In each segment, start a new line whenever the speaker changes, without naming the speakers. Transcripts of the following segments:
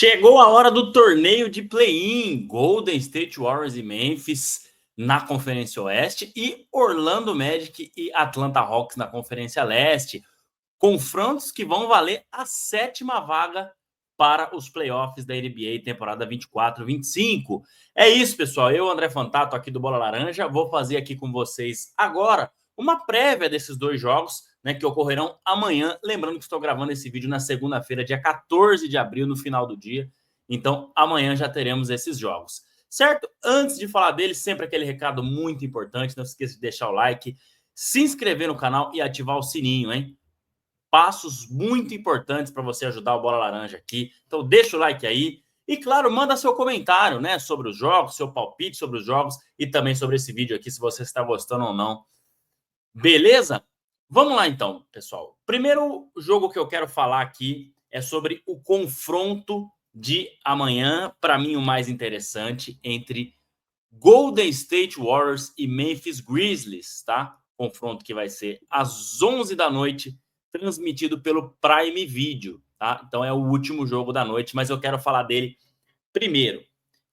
Chegou a hora do torneio de play-in. Golden State Warriors e Memphis na Conferência Oeste e Orlando Magic e Atlanta Hawks na Conferência Leste. Confrontos que vão valer a 7ª vaga para os playoffs da NBA temporada 24-25. É isso, pessoal. Eu, André Fantato, aqui do Bola Laranja, vou fazer aqui com vocês agora uma prévia desses dois jogos, né, que ocorrerão amanhã. Lembrando que estou gravando esse vídeo na segunda-feira, dia 14 de abril, no final do dia. Então, amanhã já teremos esses jogos. Certo? Antes de falar deles, sempre aquele recado muito importante. Não se esqueça de deixar o like, se inscrever no canal e ativar o sininho, hein? Passos muito importantes para você ajudar o Bola Laranja aqui. Então, deixa o like aí. E, claro, manda seu comentário, né, sobre os jogos, seu palpite sobre os jogos e também sobre esse vídeo aqui, se você está gostando ou não. Beleza? Vamos lá, então, pessoal. Primeiro jogo que eu quero falar aqui é sobre o confronto de amanhã, para mim o mais interessante, entre Golden State Warriors e Memphis Grizzlies, tá? Confronto que vai ser às 11 da noite, transmitido pelo Prime Video, tá? Então é o último jogo da noite, mas eu quero falar dele primeiro.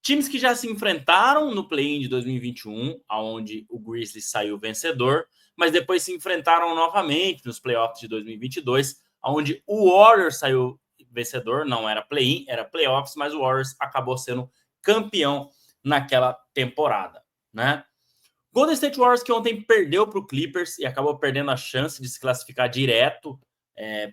Times que já se enfrentaram no play-in de 2021, onde o Grizzlies saiu vencedor, mas depois se enfrentaram novamente nos playoffs de 2022, onde o Warriors saiu vencedor, não era play-in, era playoffs, mas o Warriors acabou sendo campeão naquela temporada, né? Golden State Warriors, que ontem perdeu para o Clippers e acabou perdendo a chance de se classificar direto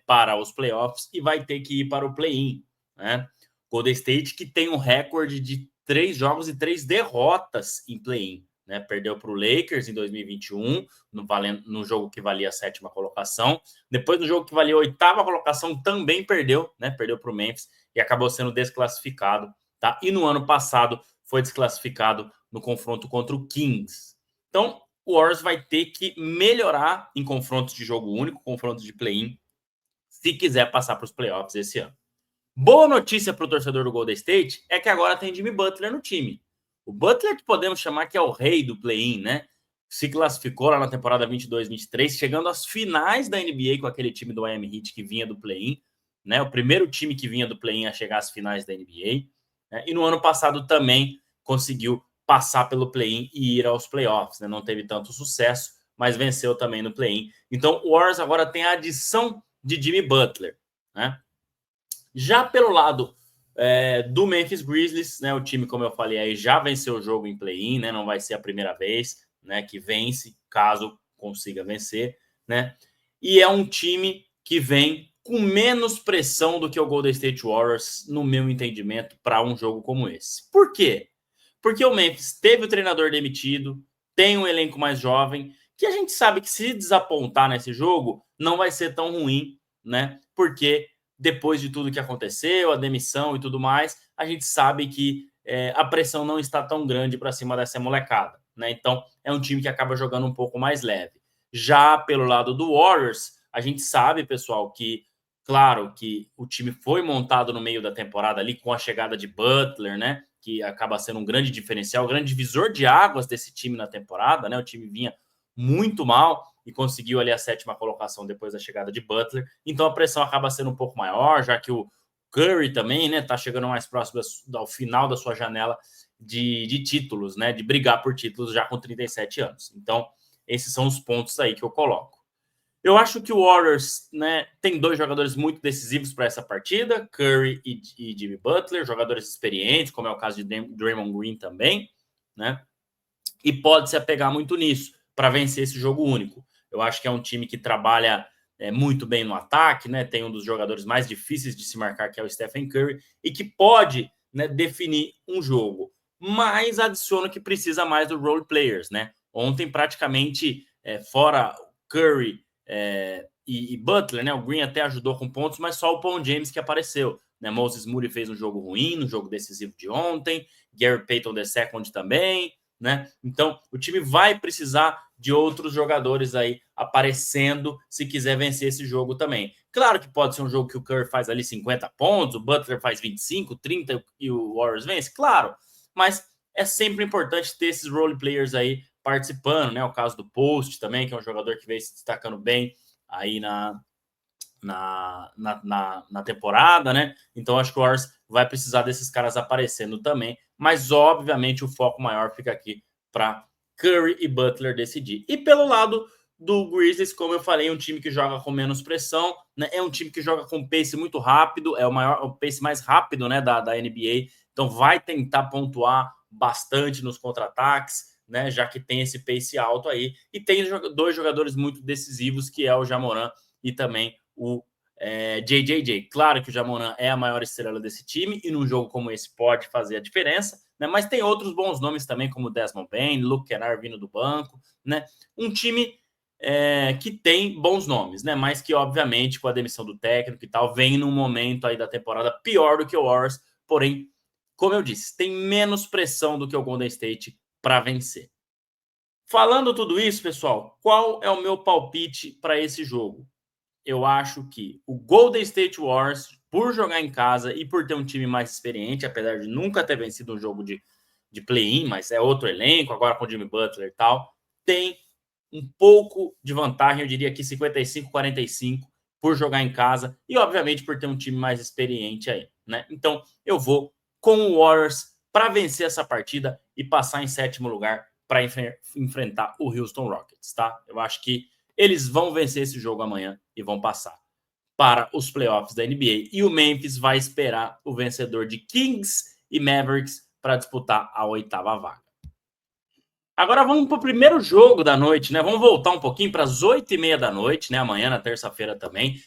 para os playoffs e vai ter que ir para o play-in, né? Golden State, que tem um recorde de 3 jogos e 3 derrotas em play-in, né? Perdeu para o Lakers em 2021, no jogo que valia a 7ª colocação. Depois, no jogo que valia a 8ª colocação, também perdeu, né? Perdeu para o Memphis e acabou sendo desclassificado, tá? E no ano passado foi desclassificado no confronto contra o Kings. Então, o Warriors vai ter que melhorar em confrontos de jogo único, confrontos de play-in, se quiser passar para os playoffs esse ano. Boa notícia para o torcedor do Golden State é que agora tem Jimmy Butler no time. O Butler, que podemos chamar que é o rei do play-in, né? Se classificou lá na temporada 22-23, chegando às finais da NBA com aquele time do Miami Heat que vinha do play-in, né? O primeiro time que vinha do play-in a chegar às finais da NBA. Né? E no ano passado também conseguiu passar pelo play-in e ir aos playoffs, né? Não teve tanto sucesso, mas venceu também no play-in. Então, o Warriors agora tem a adição de Jimmy Butler, né? Já pelo lado do Memphis Grizzlies, né, o time, como eu falei aí, já venceu o jogo em play-in, né, não vai ser a primeira vez, né, que vence, caso consiga vencer, né, e é um time que vem com menos pressão do que o Golden State Warriors, no meu entendimento, para um jogo como esse. Por quê? Porque o Memphis teve o treinador demitido, tem um elenco mais jovem, que a gente sabe que se desapontar nesse jogo, não vai ser tão ruim, né, porque depois de tudo que aconteceu, a demissão e tudo mais, a gente sabe que a pressão não está tão grande para cima dessa molecada, né? Então, é um time que acaba jogando um pouco mais leve. Já pelo lado do Warriors, a gente sabe, pessoal, que, claro, que o time foi montado no meio da temporada ali com a chegada de Butler, né? Que acaba sendo um grande diferencial, um grande divisor de águas desse time na temporada, né? O time vinha muito mal e conseguiu ali a 7ª colocação depois da chegada de Butler. Então a pressão acaba sendo um pouco maior, já que o Curry também, né, tá chegando mais próximo ao final da sua janela de títulos, né, de brigar por títulos já com 37 anos. Então, esses são os pontos aí que eu coloco. Eu acho que o Warriors, né, tem 2 jogadores muito decisivos para essa partida, Curry e Jimmy Butler, jogadores experientes, como é o caso de Draymond Green também, né, e pode se apegar muito nisso para vencer esse jogo único. Eu acho que é um time que trabalha muito bem no ataque, né? Tem um dos jogadores mais difíceis de se marcar, que é o Stephen Curry, e que pode, né, definir um jogo. Mas adiciono que precisa mais do role players, né? Ontem, praticamente, fora Curry e Butler, né? O Green até ajudou com pontos, mas só o Paul James que apareceu. Né? Moses Moody fez um jogo ruim no jogo decisivo de ontem, Gary Payton II também, né? Então, o time vai precisar de outros jogadores aí aparecendo se quiser vencer esse jogo também. Claro que pode ser um jogo que o Curry faz ali 50 pontos, o Butler faz 25, 30 e o Warriors vence, claro, mas é sempre importante ter esses role players aí participando, né? O caso do Post também, que é um jogador que vem se destacando bem aí na temporada, né? Então acho que o Warriors vai precisar desses caras aparecendo também, mas obviamente o foco maior fica aqui para Curry e Butler decidir. E pelo lado do Grizzlies, como eu falei, um time que joga com menos pressão, né? É um time que joga com pace muito rápido, é o pace mais rápido, né, da NBA, então vai tentar pontuar bastante nos contra-ataques, né, já que tem esse pace alto aí, e tem dois jogadores muito decisivos, que é o Ja Morant e também o JJJ. Claro que o Ja Morant é a maior estrela desse time, e num jogo como esse pode fazer a diferença, né, mas tem outros bons nomes também, como Desmond Bane, Luke Kennard vindo do banco, né, um time que tem bons nomes, né, mas que obviamente com a demissão do técnico e tal, vem num momento aí da temporada pior do que o Warriors, porém, como eu disse, tem menos pressão do que o Golden State para vencer. Falando tudo isso, pessoal, qual é o meu palpite para esse jogo? Eu acho que o Golden State Warriors, por jogar em casa e por ter um time mais experiente, apesar de nunca ter vencido um jogo de play-in, mas é outro elenco, agora com o Jimmy Butler e tal, tem um pouco de vantagem, eu diria que 55-45 por jogar em casa e, obviamente, por ter um time mais experiente aí, né? Então, eu vou com o Warriors para vencer essa partida e passar em sétimo lugar para enfrentar o Houston Rockets, tá? Eu acho que eles vão vencer esse jogo amanhã e vão passar para os playoffs da NBA. E o Memphis vai esperar o vencedor de Kings e Mavericks para disputar a 8ª vaga. Agora vamos para o primeiro jogo da noite, né? Vamos voltar um pouquinho para as 8h30 da noite, né? Amanhã, na terça-feira também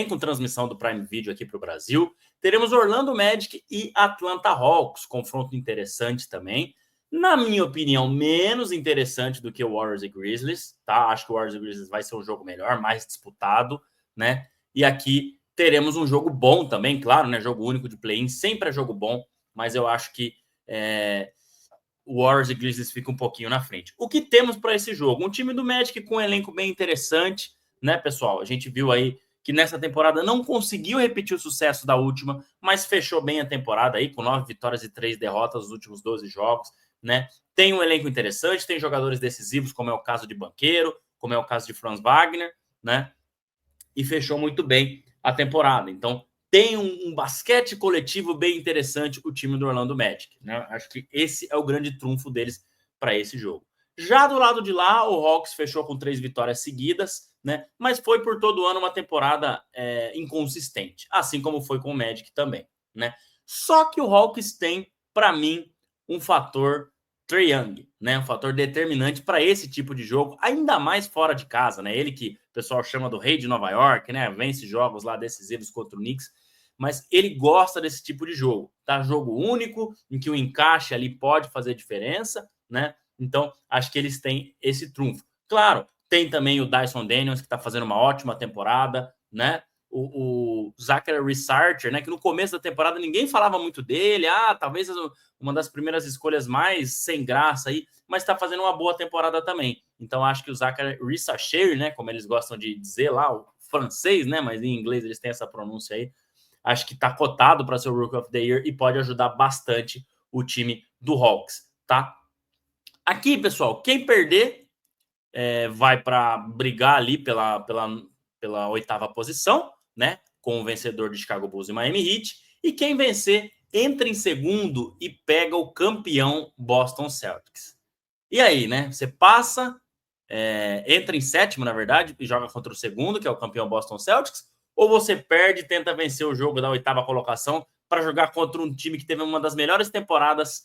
com transmissão do Prime Video aqui para o Brasil. Teremos Orlando Magic e Atlanta Hawks, confronto interessante também. Na minha opinião, menos interessante do que o Warriors e Grizzlies, tá? Acho que o Warriors e Grizzlies vai ser um jogo melhor, mais disputado, né? E aqui teremos um jogo bom também, claro, né? Jogo único de play-in, sempre é jogo bom, mas eu acho que o Warriors e Grizzlies ficam um pouquinho na frente. O que temos para esse jogo? Um time do Magic com um elenco bem interessante, né, pessoal? A gente viu aí que nessa temporada não conseguiu repetir o sucesso da última, mas fechou bem a temporada aí, com 9 vitórias e 3 derrotas nos últimos 12 jogos, né? Tem um elenco interessante, tem jogadores decisivos, como é o caso de Banqueiro, como é o caso de Franz Wagner, né? E fechou muito bem a temporada. Então, tem um basquete coletivo bem interessante o time do Orlando Magic, né? Acho que esse é o grande trunfo deles para esse jogo. Já do lado de lá, o Hawks fechou com 3 vitórias seguidas, né? Mas foi por todo o ano uma temporada inconsistente, assim como foi com o Magic também, né? Só que o Hawks tem, para mim, um fator Trae Young, né? Um fator determinante para esse tipo de jogo, ainda mais fora de casa, né? Ele que o pessoal chama do rei de Nova York, né? Vence jogos lá decisivos contra o Knicks, mas ele gosta desse tipo de jogo, tá? Jogo único, em que o encaixe ali pode fazer diferença, né? Então, acho que eles têm esse trunfo. Claro, tem também o Dyson Daniels, que está fazendo uma ótima temporada, né? O Zachary Researcher, né? Que no começo da temporada ninguém falava muito dele. Talvez uma das primeiras escolhas mais sem graça aí, mas está fazendo uma boa temporada também. Então acho que o Zachary Researcher, né? Como eles gostam de dizer lá, o francês, né? Mas em inglês eles têm essa pronúncia aí. Acho que está cotado para ser o Rookie of the Year e pode ajudar bastante o time do Hawks, tá? Aqui, pessoal, quem perder vai para brigar ali pela 8ª posição, né? Com o vencedor de Chicago Bulls e Miami Heat. E quem vencer entra em segundo e pega o campeão Boston Celtics. E aí, né? Você passa, entra em sétimo, na verdade, e joga contra o segundo, que é o campeão Boston Celtics, ou você perde e tenta vencer o jogo da 8ª colocação para jogar contra um time que teve uma das melhores temporadas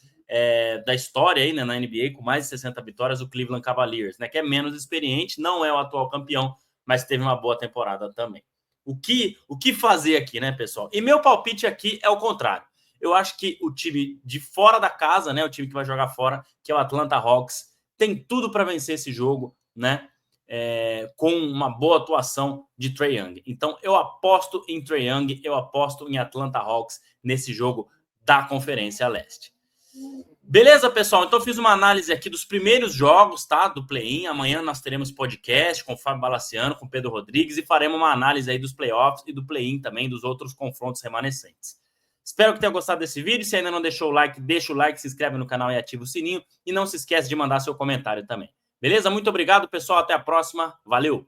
da história aí, né, na NBA, com mais de 60 vitórias, o Cleveland Cavaliers, né, que é menos experiente, não é o atual campeão, mas teve uma boa temporada também. O que fazer aqui, né, pessoal? E meu palpite aqui é o contrário. Eu acho que o time de fora da casa, né, o time que vai jogar fora, que é o Atlanta Hawks, tem tudo para vencer esse jogo, né? Com uma boa atuação de Trae Young. Então, eu aposto em Trae Young, eu aposto em Atlanta Hawks nesse jogo da Conferência Leste. Beleza, pessoal? Então, fiz uma análise aqui dos primeiros jogos, tá? Do play-in. Amanhã nós teremos podcast com o Fábio Balaciano, com o Pedro Rodrigues e faremos uma análise aí dos playoffs e do play-in também, dos outros confrontos remanescentes. Espero que tenha gostado desse vídeo. Se ainda não deixou o like, deixa o like, se inscreve no canal e ativa o sininho. E não se esquece de mandar seu comentário também. Beleza? Muito obrigado, pessoal. Até a próxima. Valeu!